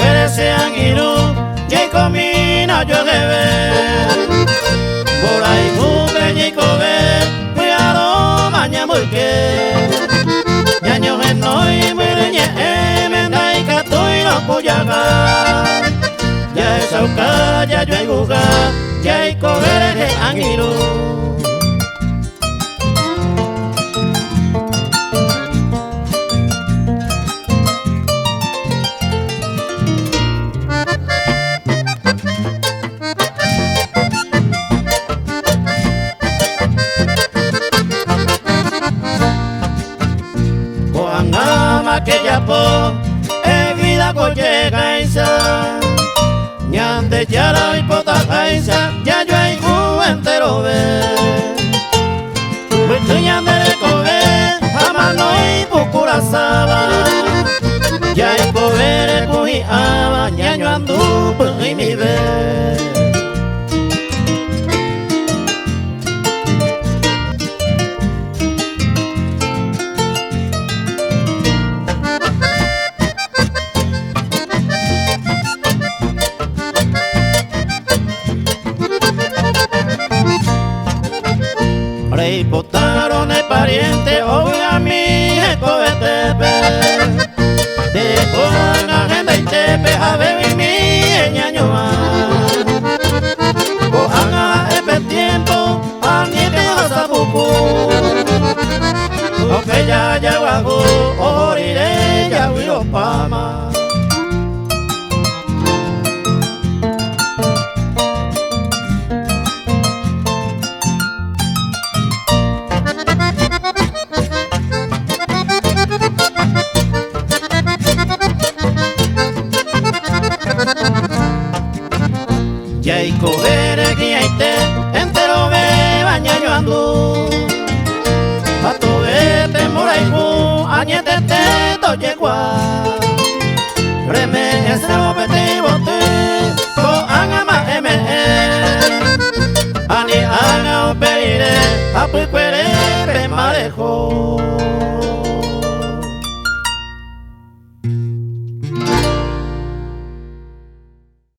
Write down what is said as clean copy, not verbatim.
cogere sean iru, y comina yo rebe. Por ahí cubre y coge, cuidado mañana porque. Ñaño en hoy mureñe, menda y cato y no puyaga. Ya es auca, ya yo hay guga, ya hay cogere sean iru. Que ya po vida coche gaisa ñande yara y pota gaisa ya yo hay entero ve pues ñande le coge jamás no hay pucura saba ya hay coger cogi aba ñaño andu y mi ve. Rey potaron el pariente, oiga mi escobetepe. De con agenda y tepe, a ver mi ñañoa. Cojan este tiempo, a niete a sabucu. O que ya lleva